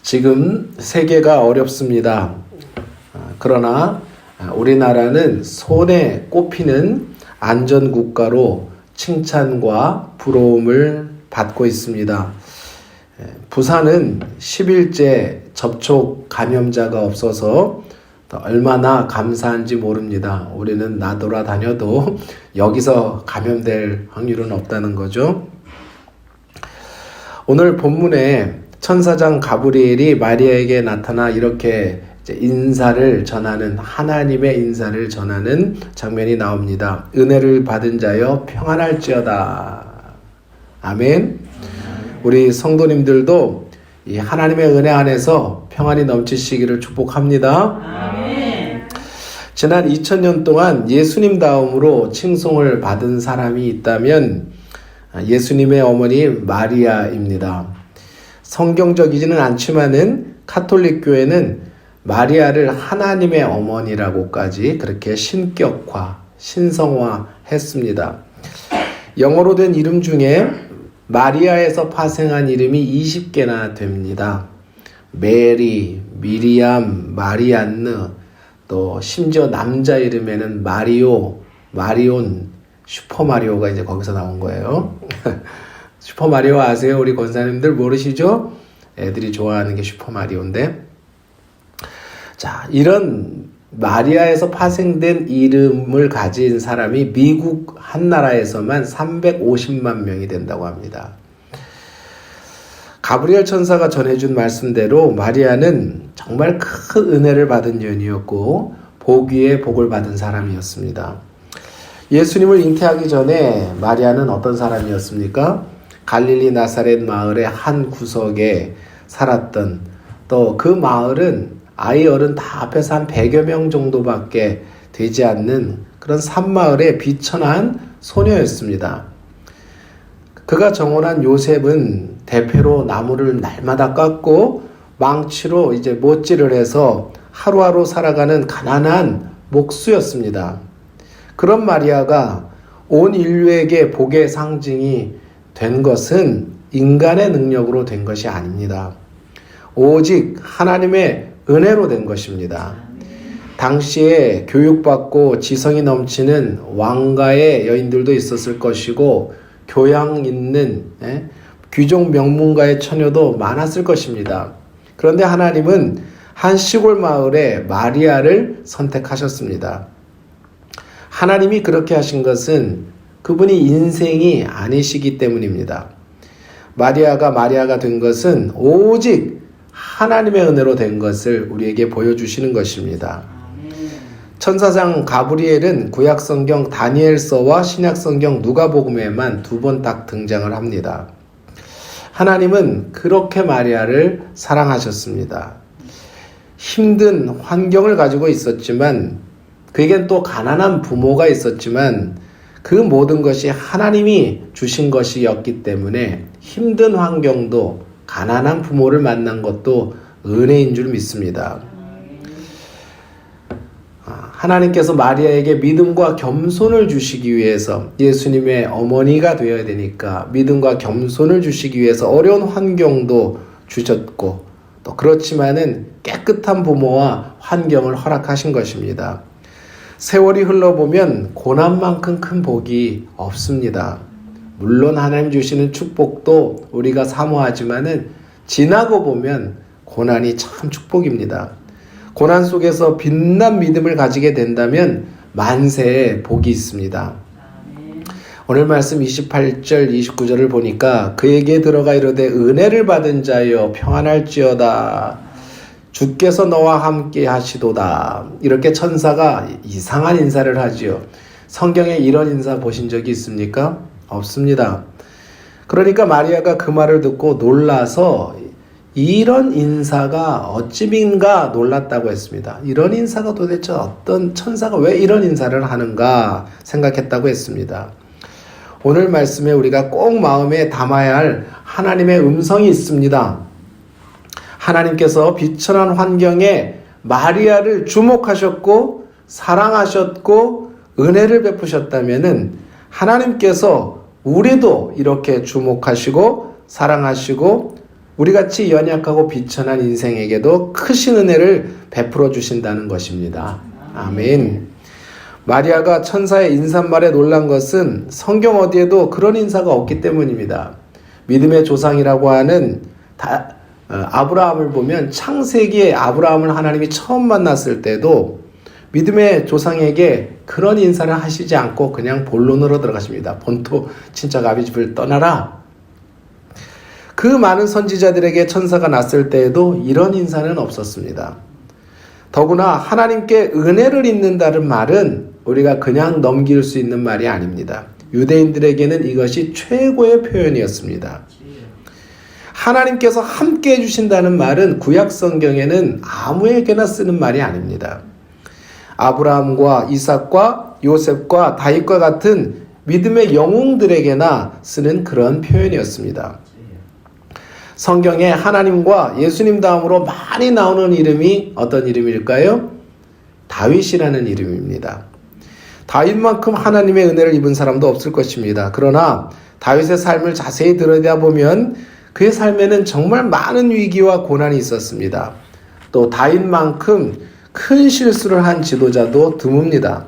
지금 세계가 어렵습니다. 그러나 우리나라는 손에 꼽히는 안전국가로 칭찬과 부러움을 받고 있습니다. 부산은 10일째 접촉 감염자가 없어서 얼마나 감사한지 모릅니다. 우리는 나돌아다녀도 여기서 감염될 확률은 없다는 거죠. 오늘 본문에 천사장 가브리엘이 마리아에게 나타나 이렇게 인사를 전하는, 하나님의 인사를 전하는 장면이 나옵니다. 은혜를 받은 자여 평안할지어다. 아멘. 우리 성도님들도 이 하나님의 은혜 안에서 평안이 넘치시기를 축복합니다. 아멘. 지난 2000년 동안 예수님 다음으로 칭송을 받은 사람이 있다면 예수님의 어머니 마리아입니다. 성경적이지는 않지만은 카톨릭 교회는 마리아를 하나님의 어머니라고까지 그렇게 신성화 했습니다. 영어로 된 이름 중에 마리아에서 파생한 이름이 20개나 됩니다. 메리, 미리암, 마리안느, 또 심지어 남자 이름에는 마리오, 마리온, 슈퍼마리오가 이제 거기서 나온 거예요. 슈퍼마리오 아세요? 우리 권사님들 모르시죠? 애들이 좋아하는 게 슈퍼마리오인데. 자, 이런 마리아에서 파생된 이름을 가진 사람이 미국 한 나라에서만 350만 명이 된다고 합니다. 가브리엘 천사가 전해준 말씀대로 마리아는 정말 큰 은혜를 받은 여인이었고 복 위에 복을 받은 사람이었습니다. 예수님을 잉태하기 전에 마리아는 어떤 사람이었습니까? 갈릴리 나사렛 마을의 한 구석에 살았던, 또 그 마을은 아이 어른 다 합해서 한 100여 명 정도밖에 되지 않는 그런 산마을의 비천한 소녀였습니다. 그가 정혼한 요셉은 대패로 나무를 날마다 깎고 망치로 이제 못질을 해서 하루하루 살아가는 가난한 목수였습니다. 그런 마리아가 온 인류에게 복의 상징이 된 것은 인간의 능력으로 된 것이 아닙니다. 오직 하나님의 은혜로 된 것입니다. 당시에 교육받고 지성이 넘치는 왕가의 여인들도 있었을 것이고 교양 있는 귀족 명문가의 처녀도 많았을 것입니다. 그런데 하나님은 한 시골 마을에 마리아를 선택하셨습니다. 하나님이 그렇게 하신 것은 그분이 인생이 아니시기 때문입니다. 마리아가 된 것은 오직 하나님의 은혜로 된 것을 우리에게 보여주시는 것입니다. 천사장 가브리엘은 구약성경 다니엘서와 신약성경 누가복음에만 2번 딱 등장을 합니다. 하나님은 그렇게 마리아를 사랑하셨습니다. 힘든 환경을 가지고 있었지만, 그에겐 또 가난한 부모가 있었지만 그 모든 것이 하나님이 주신 것이었기 때문에 힘든 환경도 가난한 부모를 만난 것도 은혜인 줄 믿습니다. 하나님께서 마리아에게 믿음과 겸손을 주시기 위해서, 예수님의 어머니가 되어야 되니까 믿음과 겸손을 주시기 위해서 어려운 환경도 주셨고, 또 그렇지만은 깨끗한 부모와 환경을 허락하신 것입니다. 세월이 흘러보면 고난만큼 큰 복이 없습니다. 물론 하나님 주시는 축복도 우리가 사모하지만은 지나고 보면 고난이 참 축복입니다. 고난 속에서 빛난 믿음을 가지게 된다면 만세의 복이 있습니다. 오늘 말씀 28절 29절을 보니까 그에게 들어가 이르되 은혜를 받은 자여 평안할지어다. 주께서 너와 함께 하시도다. 이렇게 천사가 이상한 인사를 하지요. 성경에 이런 인사 보신 적이 있습니까? 없습니다. 그러니까 마리아가 그 말을 듣고 놀라서 이런 인사가 어찌민가 놀랐다고 했습니다. 이런 인사가 도대체 어떤 천사가 왜 이런 인사를 하는가 생각했다고 했습니다. 오늘 말씀에 우리가 꼭 마음에 담아야 할 하나님의 음성이 있습니다. 하나님께서 비천한 환경에 마리아를 주목하셨고 사랑하셨고 은혜를 베푸셨다면은 하나님께서 우리도 이렇게 주목하시고 사랑하시고 우리같이 연약하고 비천한 인생에게도 크신 은혜를 베풀어 주신다는 것입니다. 아멘. 마리아가 천사의 인사말에 놀란 것은 성경 어디에도 그런 인사가 없기 때문입니다. 믿음의 조상이라고 하는 아브라함을 보면 창세기에 아브라함을 하나님이 처음 만났을 때도 믿음의 조상에게 그런 인사를 하시지 않고 그냥 본론으로 들어가십니다. 본토 친척 아비 집을 떠나라. 그 많은 선지자들에게 천사가 났을 때에도 이런 인사는 없었습니다. 더구나 하나님께 은혜를 입는다는 말은 우리가 그냥 넘길 수 있는 말이 아닙니다. 유대인들에게는 이것이 최고의 표현이었습니다. 하나님께서 함께 해주신다는 말은 구약 성경에는 아무에게나 쓰는 말이 아닙니다. 아브라함과 이삭과 요셉과 다윗과 같은 믿음의 영웅들에게나 쓰는 그런 표현이었습니다. 성경에 하나님과 예수님 다음으로 많이 나오는 이름이 어떤 이름일까요? 다윗이라는 이름입니다. 다윗만큼 하나님의 은혜를 입은 사람도 없을 것입니다. 그러나 다윗의 삶을 자세히 들여다보면 그의 삶에는 정말 많은 위기와 고난이 있었습니다. 또 다윗만큼 큰 실수를 한 지도자도 드뭅니다.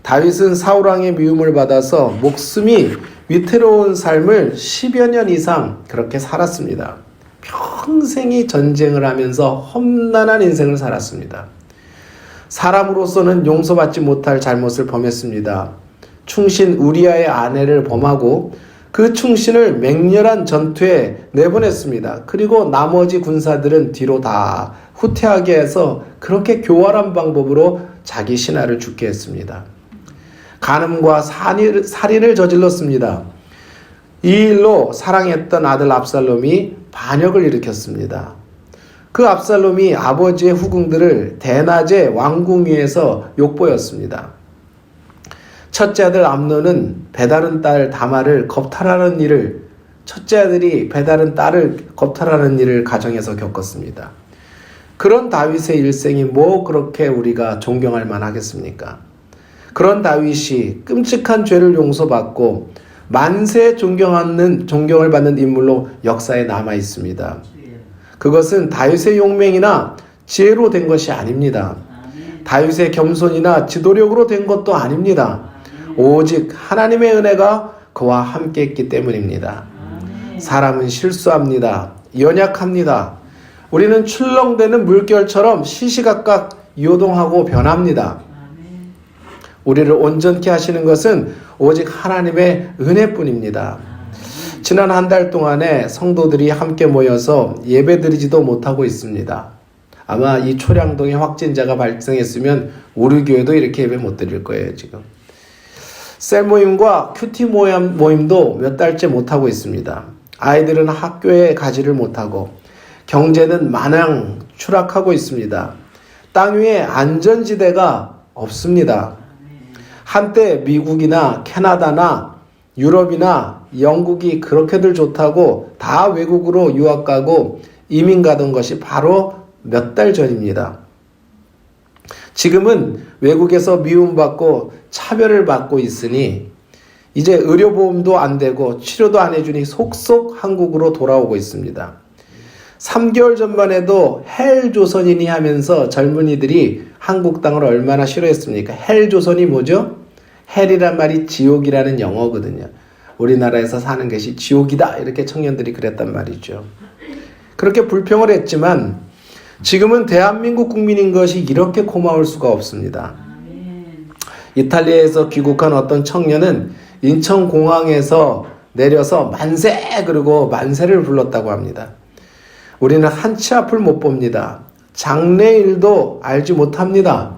다윗은 사울왕의 미움을 받아서 목숨이 위태로운 삶을 10여 년 이상 그렇게 살았습니다. 평생이 전쟁을 하면서 험난한 인생을 살았습니다. 사람으로서는 용서받지 못할 잘못을 범했습니다. 충신 우리아의 아내를 범하고 그 충신을 맹렬한 전투에 내보냈습니다. 그리고 나머지 군사들은 뒤로 다 후퇴하게 해서 그렇게 교활한 방법으로 자기 신하를 죽게 했습니다. 간음과 살인을 저질렀습니다. 이 일로 사랑했던 아들 압살롬이 반역을 일으켰습니다. 그 압살롬이 아버지의 후궁들을 대낮에 왕궁 위에서 욕보였습니다. 첫째 아들 암논은 배다른 딸 다말을 겁탈하는 일을 첫째 아들이 배다른 딸을 겁탈하는 일을 가정에서 겪었습니다. 그런 다윗의 일생이 뭐 그렇게 우리가 존경할 만하겠습니까? 그런 다윗이 끔찍한 죄를 용서받고 만세 존경을 받는 인물로 역사에 남아 있습니다. 그것은 다윗의 용맹이나 지혜로 된 것이 아닙니다. 다윗의 겸손이나 지도력으로 된 것도 아닙니다. 오직 하나님의 은혜가 그와 함께 했기 때문입니다. 사람은 실수합니다. 연약합니다. 우리는 출렁대는 물결처럼 시시각각 요동하고 변합니다. 우리를 온전케 하시는 것은 오직 하나님의 은혜뿐입니다. 지난 한 달 동안에 성도들이 함께 모여서 예배드리지도 못하고 있습니다. 아마 이 초량동에 확진자가 발생했으면 우리 교회도 이렇게 예배 못 드릴 거예요, 지금. 셀 모임과 큐티 모임도 몇 달째 못하고 있습니다. 아이들은 학교에 가지를 못하고 경제는 마냥 추락하고 있습니다. 땅 위에 안전지대가 없습니다. 한때 미국이나 캐나다나 유럽이나 영국이 그렇게들 좋다고 다 외국으로 유학 가고 이민 가던 것이 바로 몇 달 전입니다. 지금은 외국에서 미움받고 차별을 받고 있으니 이제 의료보험도 안 되고 치료도 안 해주니 속속 한국으로 돌아오고 있습니다. 3개월 전만 해도 헬조선이니 하면서 젊은이들이 한국 땅을 얼마나 싫어했습니까? 헬조선이 뭐죠? 헬이란 말이 지옥이라는 영어거든요. 우리나라에서 사는 것이 지옥이다 이렇게 청년들이 그랬단 말이죠. 그렇게 불평을 했지만 지금은 대한민국 국민인 것이 이렇게 고마울 수가 없습니다. 이탈리아에서 귀국한 어떤 청년은 인천공항에서 내려서 만세 그리고 만세를 불렀다고 합니다. 우리는 한치 앞을 못 봅니다. 장래일도 알지 못합니다.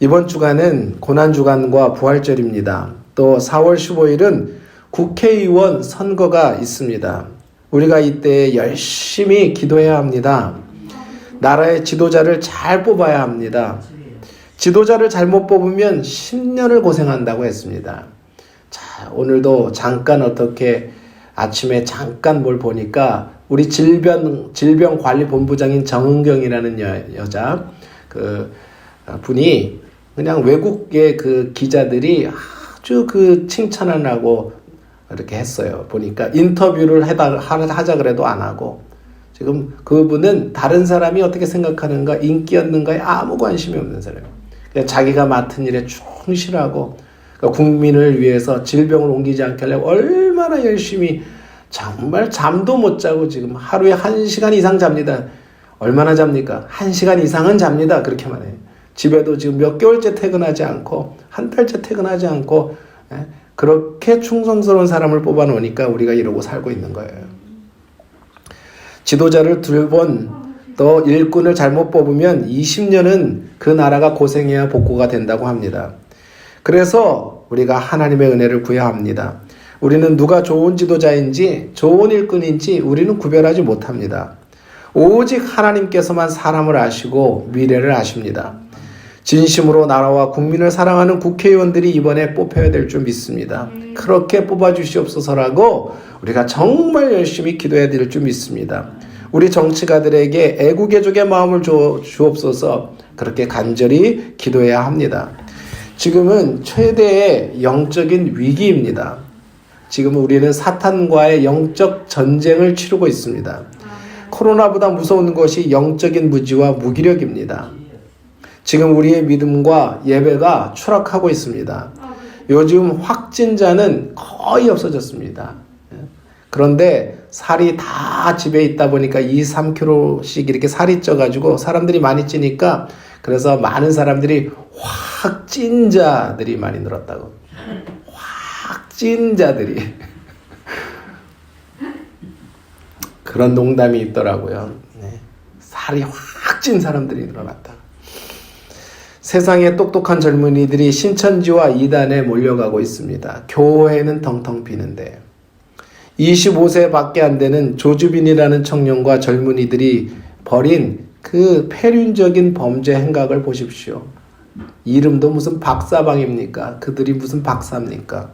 이번 주간은 고난주간과 부활절입니다. 또 4월 15일은 국회의원 선거가 있습니다. 우리가 이때 열심히 기도해야 합니다. 나라의 지도자를 잘 뽑아야 합니다. 지도자를 잘못 뽑으면 10년을 고생한다고 했습니다. 자, 오늘도 잠깐 어떻게 아침에 잠깐 뭘 보니까 우리 질병관리본부장인 정은경이라는 여자 그 분이 그냥 외국의 그 기자들이 아주 그 칭찬을 하고 이렇게 했어요. 보니까 인터뷰를 하자 그래도 안 하고 지금 그분은 다른 사람이 어떻게 생각하는가, 인기였는가에 아무 관심이 없는 사람이에요. 그냥 자기가 맡은 일에 충실하고 그러니까 국민을 위해서 질병을 옮기지 않게 하려고 얼마나 열심히 정말 잠도 못 자고 지금 하루에 1시간 이상 잡니다. 얼마나 잡니까? 1시간 이상은 잡니다. 그렇게만 해요. 집에도 지금 몇 개월째 퇴근하지 않고 한 달째 퇴근하지 않고 그렇게 충성스러운 사람을 뽑아놓으니까 우리가 이러고 살고 있는 거예요. 지도자를 2번 또 일꾼을 잘못 뽑으면 20년은 그 나라가 고생해야 복구가 된다고 합니다. 그래서 우리가 하나님의 은혜를 구해야 합니다. 우리는 누가 좋은 지도자인지 좋은 일꾼인지 우리는 구별하지 못합니다. 오직 하나님께서만 사람을 아시고 미래를 아십니다. 진심으로 나라와 국민을 사랑하는 국회의원들이 이번에 뽑혀야 될 줄 믿습니다. 그렇게 뽑아주시옵소서라고 우리가 정말 열심히 기도해야 될 줄 믿습니다. 우리 정치가들에게 애국애족의 마음을 주옵소서 그렇게 간절히 기도해야 합니다. 지금은 최대의 영적인 위기입니다. 지금 우리는 사탄과의 영적 전쟁을 치르고 있습니다. 코로나보다 무서운 것이 영적인 무지와 무기력입니다. 지금 우리의 믿음과 예배가 추락하고 있습니다. 요즘 확진자는 거의 없어졌습니다. 그런데 살이 다 집에 있다 보니까 2-3kg씩 이렇게 살이 쪄가지고 사람들이 많이 찌니까 그래서 많은 사람들이 확진자들이 많이 늘었다고. 확진자들이. 그런 농담이 있더라고요. 살이 확 찐 사람들이 늘어났다. 세상에 똑똑한 젊은이들이 신천지와 이단에 몰려가고 있습니다. 교회는 텅텅 비는데 25세밖에 안 되는 조주빈이라는 청년과 젊은이들이 벌인 그 폐륜적인 범죄 행각을 보십시오. 이름도 무슨 박사방입니까? 그들이 무슨 박사입니까?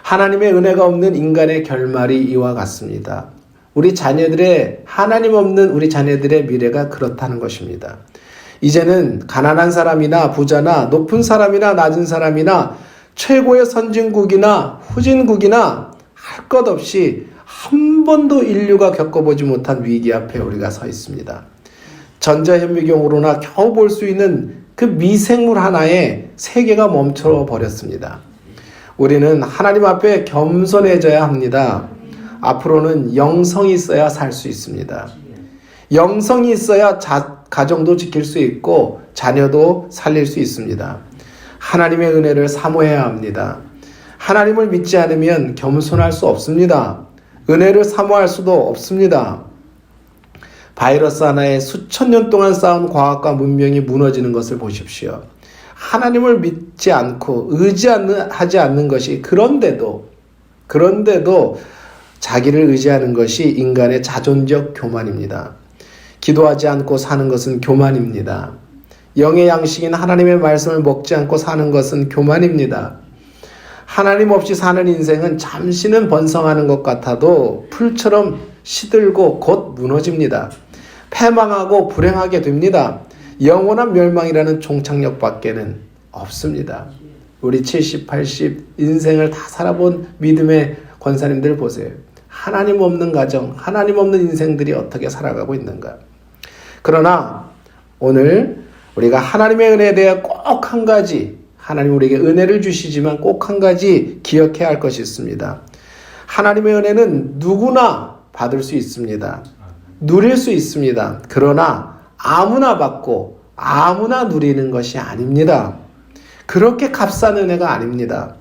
하나님의 은혜가 없는 인간의 결말이 이와 같습니다. 우리 자녀들의 하나님 없는 우리 자녀들의 미래가 그렇다는 것입니다. 이제는 가난한 사람이나 부자나 높은 사람이나 낮은 사람이나 최고의 선진국이나 후진국이나 할 것 없이 한 번도 인류가 겪어보지 못한 위기 앞에 우리가 서 있습니다. 전자현미경으로나 겨우 볼 수 있는 그 미생물 하나에 세계가 멈춰 버렸습니다. 우리는 하나님 앞에 겸손해져야 합니다. 앞으로는 영성이 있어야 살 수 있습니다. 영성이 있어야 가정도 지킬 수 있고 자녀도 살릴 수 있습니다. 하나님의 은혜를 사모해야 합니다. 하나님을 믿지 않으면 겸손할 수 없습니다. 은혜를 사모할 수도 없습니다. 바이러스 하나에 수천 년 동안 쌓은 과학과 문명이 무너지는 것을 보십시오. 하나님을 믿지 않고 의지하지 않는 것이 그런데도 자기를 의지하는 것이 인간의 자존적 교만입니다. 기도하지 않고 사는 것은 교만입니다. 영의 양식인 하나님의 말씀을 먹지 않고 사는 것은 교만입니다. 하나님 없이 사는 인생은 잠시는 번성하는 것 같아도 풀처럼 시들고 곧 무너집니다. 패망하고 불행하게 됩니다. 영원한 멸망이라는 종착역 밖에는 없습니다. 우리 70, 80 인생을 다 살아본 믿음의 권사님들 보세요. 하나님 없는 가정, 하나님 없는 인생들이 어떻게 살아가고 있는가. 그러나 오늘 우리가 하나님의 은혜에 대해 꼭 한 가지, 하나님 우리에게 은혜를 주시지만 꼭 한 가지 기억해야 할 것이 있습니다. 하나님의 은혜는 누구나 받을 수 있습니다. 누릴 수 있습니다. 그러나 아무나 받고 아무나 누리는 것이 아닙니다. 그렇게 값싼 은혜가 아닙니다.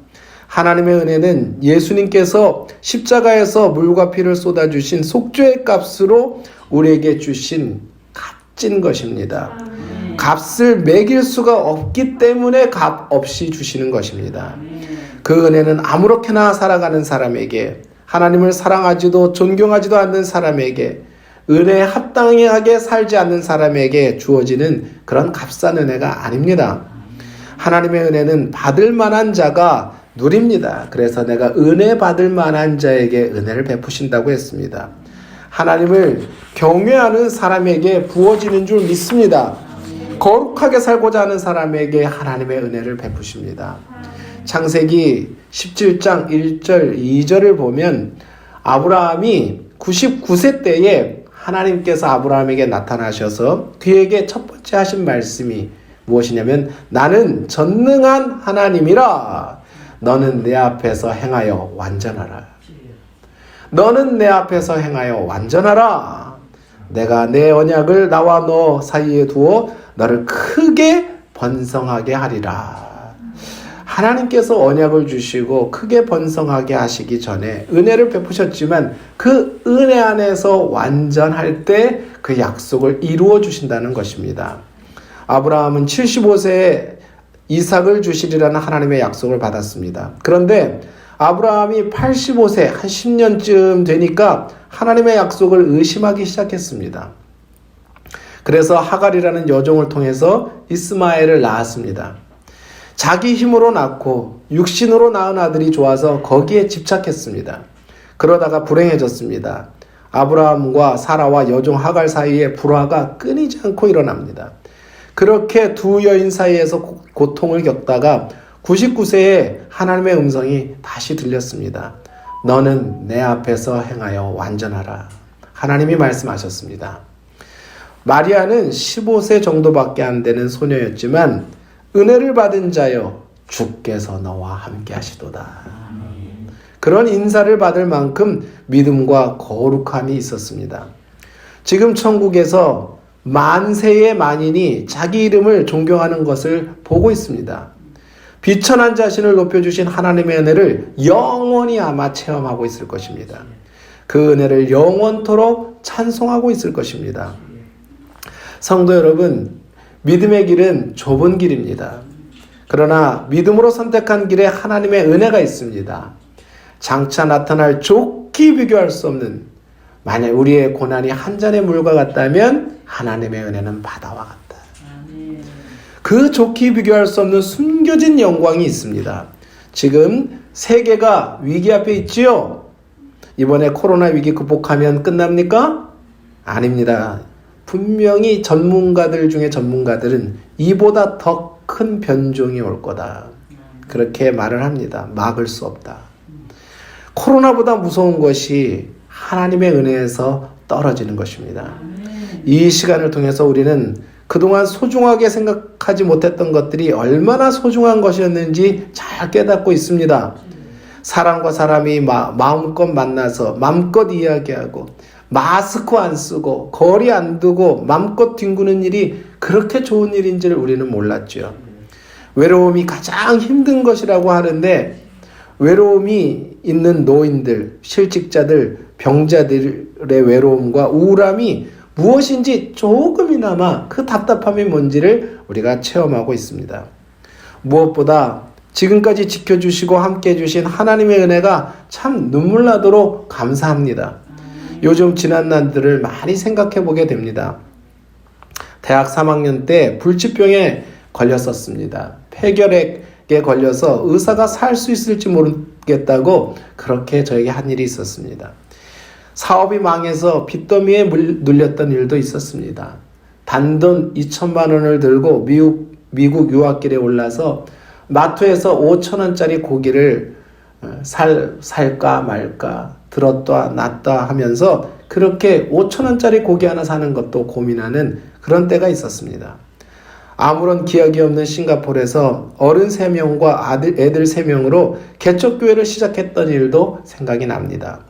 하나님의 은혜는 예수님께서 십자가에서 물과 피를 쏟아주신 속죄의 값으로 우리에게 주신 값진 것입니다. 값을 매길 수가 없기 때문에 값 없이 주시는 것입니다. 그 은혜는 아무렇게나 살아가는 사람에게, 하나님을 사랑하지도 존경하지도 않는 사람에게, 은혜에 합당하게 살지 않는 사람에게 주어지는 그런 값싼 은혜가 아닙니다. 하나님의 은혜는 받을 만한 자가 누립니다. 그래서 내가 은혜 받을 만한 자에게 은혜를 베푸신다고 했습니다. 하나님을 경외하는 사람에게 부어지는 줄 믿습니다. 거룩하게 살고자 하는 사람에게 하나님의 은혜를 베푸십니다. 창세기 17장 1절 2절을 보면 아브라함이 99세 때에 하나님께서 아브라함에게 나타나셔서 그에게 첫 번째 하신 말씀이 무엇이냐면 나는 전능한 하나님이라 너는 내 앞에서 행하여 완전하라. 너는 내 앞에서 행하여 완전하라. 내가 내 언약을 나와 너 사이에 두어 너를 크게 번성하게 하리라. 하나님께서 언약을 주시고 크게 번성하게 하시기 전에 은혜를 베푸셨지만 그 은혜 안에서 완전할 때 그 약속을 이루어 주신다는 것입니다. 아브라함은 75세에 이삭을 주시리라는 하나님의 약속을 받았습니다. 그런데 아브라함이 85세, 한 10년쯤 되니까 하나님의 약속을 의심하기 시작했습니다. 그래서 하갈이라는 여종을 통해서 이스마엘을 낳았습니다. 자기 힘으로 낳고 육신으로 낳은 아들이 좋아서 거기에 집착했습니다. 그러다가 불행해졌습니다. 아브라함과 사라와 여종 하갈 사이에 불화가 끊이지 않고 일어납니다. 그렇게 두 여인 사이에서 고통을 겪다가 99세에 하나님의 음성이 다시 들렸습니다. 너는 내 앞에서 행하여 완전하라. 하나님이 말씀하셨습니다. 마리아는 15세 정도밖에 안 되는 소녀였지만 은혜를 받은 자여 주께서 너와 함께 하시도다. 그런 인사를 받을 만큼 믿음과 거룩함이 있었습니다. 지금 천국에서 만세의 만인이 자기 이름을 존경하는 것을 보고 있습니다. 비천한 자신을 높여주신 하나님의 은혜를 영원히 아마 체험하고 있을 것입니다. 그 은혜를 영원토록 찬송하고 있을 것입니다. 성도 여러분, 믿음의 길은 좁은 길입니다. 그러나 믿음으로 선택한 길에 하나님의 은혜가 있습니다. 장차 나타날 좋게 비교할 수 없는, 만약 우리의 고난이 한 잔의 물과 같다면 하나님의 은혜는 바다와 같다. 그 좋게 비교할 수 없는 숨겨진 영광이 있습니다. 지금 세계가 위기 앞에 있지요? 이번에 코로나 위기 극복하면 끝납니까? 아닙니다. 분명히 전문가들 중에 전문가들은 이보다 더 큰 변종이 올 거다. 그렇게 말을 합니다. 막을 수 없다. 코로나보다 무서운 것이 하나님의 은혜에서 떨어지는 것입니다. 이 시간을 통해서 우리는 그동안 소중하게 생각하지 못했던 것들이 얼마나 소중한 것이었는지 잘 깨닫고 있습니다. 사람과 사람이 마음껏 만나서 마음껏 이야기하고 마스크 안 쓰고 거리 안 두고 마음껏 뒹구는 일이 그렇게 좋은 일인지를 우리는 몰랐죠. 외로움이 가장 힘든 것이라고 하는데 외로움이 있는 노인들, 실직자들, 병자들의 외로움과 우울함이 무엇인지 조금이나마 그 답답함이 뭔지를 우리가 체험하고 있습니다. 무엇보다 지금까지 지켜주시고 함께해 주신 하나님의 은혜가 참 눈물 나도록 감사합니다. 요즘 지난 날들을 많이 생각해 보게 됩니다. 대학 3학년 때 불치병에 걸렸었습니다. 폐결핵에 걸려서 의사가 살 수 있을지 모르겠다고 그렇게 저에게 한 일이 있었습니다. 사업이 망해서 빚더미에 눌렸던 일도 있었습니다. 단돈 2천만 원을 들고 미국 유학길에 올라서 마트에서 5,000원짜리 고기를 살까 말까 들었다 놨다 하면서 그렇게 5,000원짜리 고기 하나 사는 것도 고민하는 그런 때가 있었습니다. 아무런 기억이 없는 싱가포르에서 어른 3명과 애들 3명으로 개척교회를 시작했던 일도 생각이 납니다.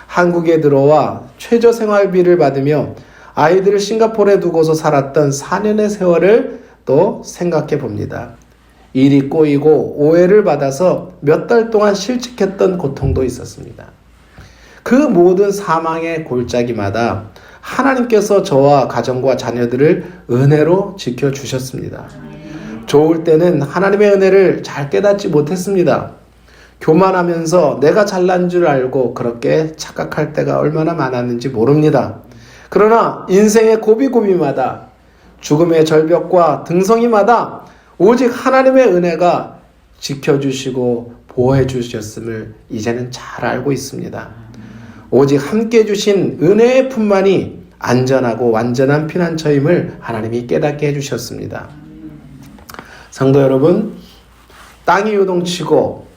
한국에 들어와 최저생활비를 받으며 아이들을 싱가포르에 두고서 살았던 4년의 세월을 또 생각해 봅니다. 일이 꼬이고 오해를 받아서 몇 달 동안 실직했던 고통도 있었습니다. 그 모든 사망의 골짜기마다 하나님께서 저와 가정과 자녀들을 은혜로 지켜주셨습니다. 좋을 때는 하나님의 은혜를 잘 깨닫지 못했습니다. 교만하면서 내가 잘난 줄 알고 그렇게 착각할 때가 얼마나 많았는지 모릅니다. 그러나 인생의 고비고비마다 죽음의 절벽과 등성이마다 오직 하나님의 은혜가 지켜주시고 보호해 주셨음을 이제는 잘 알고 있습니다. 오직 함께 주신 은혜의 품만이 안전하고 완전한 피난처임을 하나님이 깨닫게 해주셨습니다. 성도 여러분, 땅이 요동치고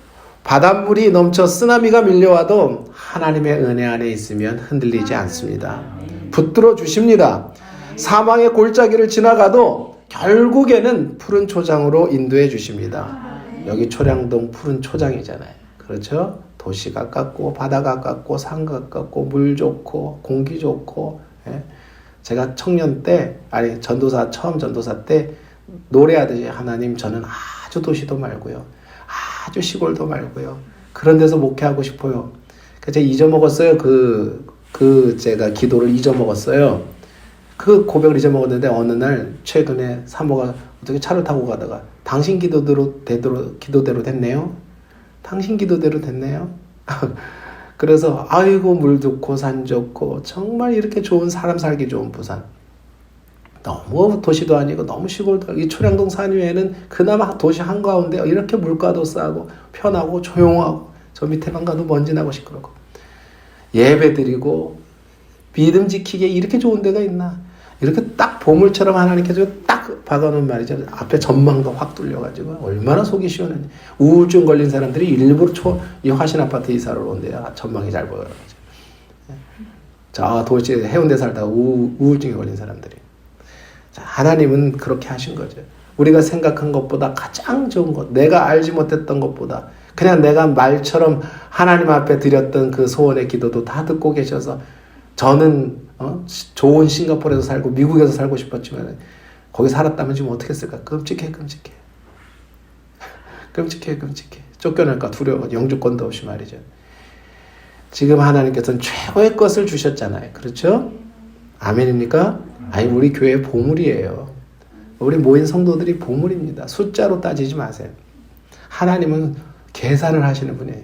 바닷물이 넘쳐 쓰나미가 밀려와도 하나님의 은혜 안에 있으면 흔들리지 않습니다. 붙들어 주십니다. 사망의 골짜기를 지나가도 결국에는 푸른 초장으로 인도해 주십니다. 여기 초량동 푸른 초장이잖아요. 그렇죠? 도시 가깝고 바다 가깝고 산 가깝고 물 좋고 공기 좋고. 예? 제가 청년 때 처음 전도사 때 노래하듯이 하나님 저는 아주 도시도 말고요. 아주 시골도 말고요. 그런 데서 목회하고 싶어요. 제가 잊어먹었어요. 제가 기도를 잊어먹었어요. 그 고백을 잊어먹었는데 어느 날 최근에 사모가 어떻게 차를 타고 가다가 당신 기도대로 됐네요. 당신 기도대로 됐네요. 그래서 아이고 물 좋고 산 좋고 정말 이렇게 좋은 사람 살기 좋은 부산. 너무 도시도 아니고 너무 시골도 아니고 이 초량동 산 위에는 그나마 도시 한가운데 이렇게 물가도 싸고 편하고 조용하고 저 밑에만 가도 먼지 나고 시끄럽고 예배 드리고 믿음 지키기에 이렇게 좋은 데가 있나. 이렇게 딱 보물처럼 하나님께서 딱 박아놓은 말이죠. 앞에 전망도 확 뚫려가지고 얼마나 속이 시원한지. 우울증 걸린 사람들이 일부러 이 화신 아파트 이사를 온대요. 전망이 잘 보여가지고. 자, 도시 해운대 살다가 우울증에 걸린 사람들이. 자, 하나님은 그렇게 하신 거죠. 우리가 생각한 것보다 가장 좋은 것, 내가 알지 못했던 것보다 그냥 내가 말처럼 하나님 앞에 드렸던 그 소원의 기도도 다 듣고 계셔서 저는 좋은 싱가포르에서 살고 미국에서 살고 싶었지만 거기 살았다면 지금 어떻게 했을까? 끔찍해. 쫓겨날까 두려워. 영주권도 없이 말이죠. 지금 하나님께서는 최고의 것을 주셨잖아요. 그렇죠? 아멘입니까? 아니 우리 교회 보물이에요. 우리 모인 성도들이 보물입니다. 숫자로 따지지 마세요. 하나님은 계산을 하시는 분이에요.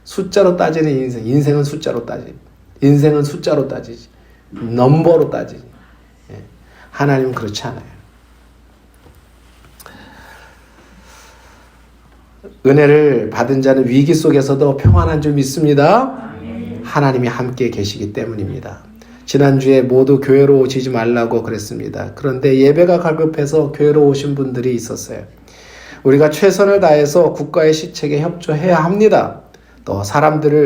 숫자로 따지는 인생은 숫자로 따지지. 인생은 숫자로 따지지. 넘버로 따지지. 예. 하나님은 그렇지 않아요. 은혜를 받은 자는 위기 속에서도 평안한 줄 믿습니다. 하나님이 함께 계시기 때문입니다. 지난주에 모두 교회로 오시지 말라고 그랬습니다. 그런데 예배가 갈급해서 교회로 오신 분들이 있었어요. 우리가 최선을 다해서 국가의 시책에 협조해야 합니다. 또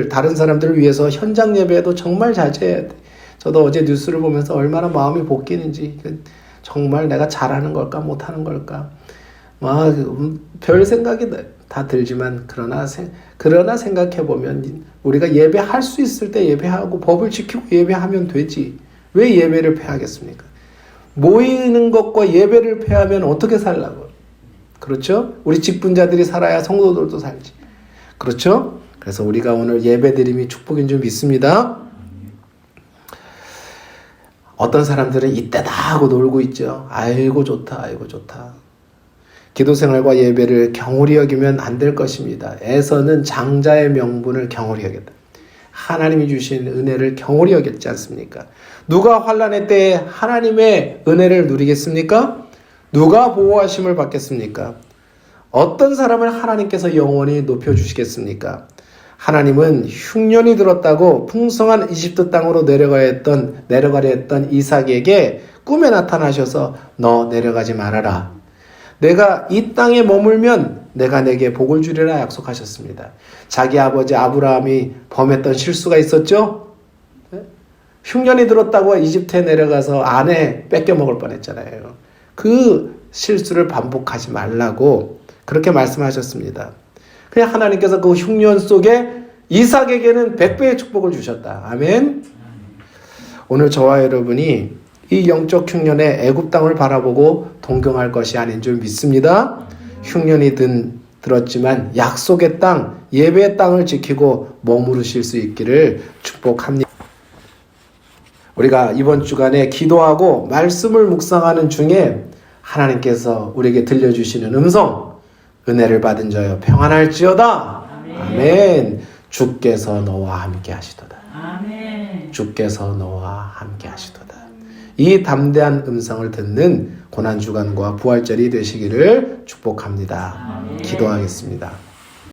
다른 사람들을 위해서 현장 예배도 정말 자제해야 돼. 저도 어제 뉴스를 보면서 얼마나 마음이 볶이는지, 정말 내가 잘하는 걸까 못하는 걸까 별 생각이 다 들지만 그러나 생각해보면 우리가 예배할 수 있을 때 예배하고 법을 지키고 예배하면 되지. 왜 예배를 폐하겠습니까? 모이는 것과 예배를 폐하면 어떻게 살라고? 그렇죠? 우리 직분자들이 살아야 성도들도 살지. 그렇죠? 그래서 우리가 오늘 예배드림이 축복인 줄 믿습니다. 어떤 사람들은 이때다 하고 놀고 있죠. 아이고 좋다. 기도생활과 예배를 경홀히 여기면 안 될 것입니다. 에서는 장자의 명분을 경홀히 여겼다. 하나님이 주신 은혜를 경홀히 여겼지 않습니까? 누가 환난의 때에 하나님의 은혜를 누리겠습니까? 누가 보호하심을 받겠습니까? 어떤 사람을 하나님께서 영원히 높여주시겠습니까? 하나님은 흉년이 들었다고 풍성한 이집트 땅으로 내려가려 했던 이삭에게 꿈에 나타나셔서 너 내려가지 말아라. 내가 이 땅에 머물면 내가 내게 복을 주리라 약속하셨습니다. 자기 아버지 아브라함이 범했던 실수가 있었죠? 흉년이 들었다고 이집트에 내려가서 아내 뺏겨 먹을 뻔했잖아요. 그 실수를 반복하지 말라고 그렇게 말씀하셨습니다. 그냥 하나님께서 그 흉년 속에 이삭에게는 100배의 축복을 주셨다. 아멘. 오늘 저와 여러분이 이 영적 흉년의 애굽 땅을 바라보고 동경할 것이 아닌 줄 믿습니다. 흉년이 들었지만 약속의 땅, 예배의 땅을 지키고 머무르실 수 있기를 축복합니다. 우리가 이번 주간에 기도하고 말씀을 묵상하는 중에 하나님께서 우리에게 들려주시는 음성, 은혜를 받은 자여 평안할지어다. 아멘. 주께서 너와 함께 하시도다. 아멘. 주께서 너와 함께 하시도다. 이 담대한 음성을 듣는 고난주간과 부활절이 되시기를 축복합니다. 아멘. 기도하겠습니다.